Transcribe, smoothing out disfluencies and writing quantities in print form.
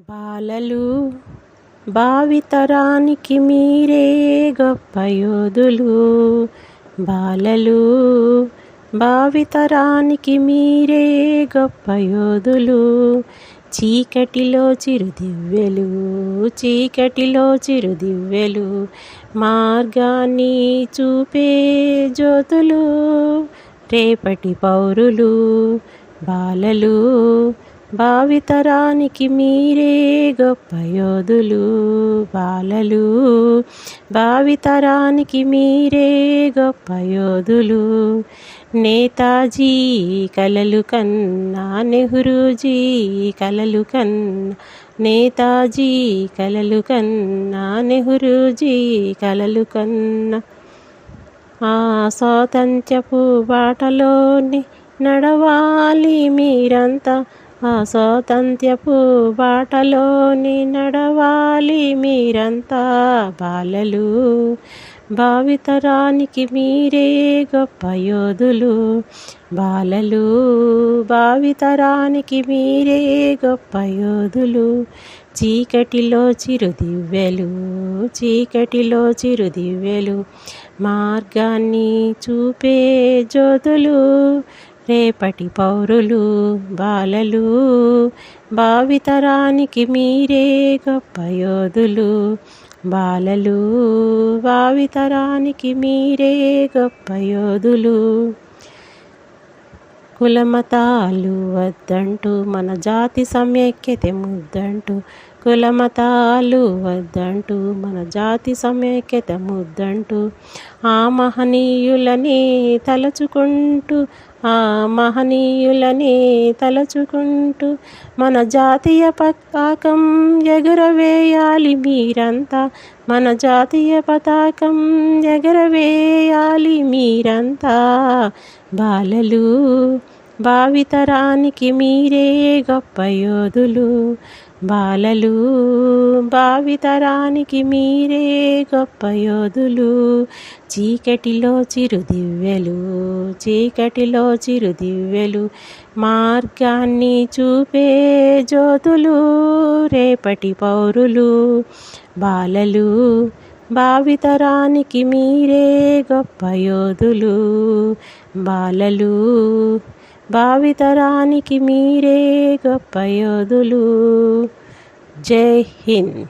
బాలలు భావితరానికి మీరే గొప్ప యోధులు. బాలలు భావితరానికి మీరే గొప్ప యోధులు. చీకటిలో చిరుదివ్వెలు, చీకటిలో చిరుదివ్వెలు, మార్గాన్ని చూపే జ్యోతులు, రేపటి పౌరులు. బాలలు భావితరానికి మీరే గొప్ప యోధులు. బాలలు భావితరానికి మీరే గొప్ప యోధులు. నేతాజీ కలలు కన్నా, నెహ్రూజీ కలలు కన్నా, నేతాజీ కలలు కన్నా, నెహ్రూజీ కలలు కన్నా, ఆ స్వాతంత్ర్యపు బాటలోని నడవాలి మీరంతా, ఆ స్వాతంత్ర్యపు బాటలోని నడవాలి మీరంతా. బాలలు భావితరానికి మీరే గొప్ప యోధులు. బాలలు భావితరానికి మీరే గొప్ప యోధులు. చీకటిలో చిరుదివ్వెలు, చీకటిలో చిరుదివ్వెలు, మార్గాన్ని చూపే జ్యోతులు, రేపటి పౌరులు. బాలలు భావితరానికి మీరే గొప్ప యోధులు. బాలలు భావితరానికి మీరే గొప్ప యోధులు. కులమతాలు వద్దంటూ మన జాతి సమైక్యత ముద్దంటూ, కులమతాలు వద్దంటూ మన జాతి సమైక్యత ముద్దంటూ, ఆ మహనీయులని తలచుకుంటూ, ఆ మహనీయులని తలచుకుంటూ, మన జాతీయ పతాకం ఎగురవేయాలి మీరంతా, మన జాతీయ పతాకం ఎగురవేయాలి మీరంతా. బాలలు భావితరానికి మీరే గొప్ప యోధులు. బాలలు భావితరానికి మీరే గొప్ప యోధులు. చీకటిలో చిరుదివ్వెలు, చీకటిలో చిరుదివ్వెలు, మార్గాన్ని చూపే జ్యోతులు, రేపటి పౌరులు. బాలలు భావితరానికి మీరే గొప్ప యోధులు. బాలలు భావితరానికి మీరే గొప్ప యోధులు. జై హింద్.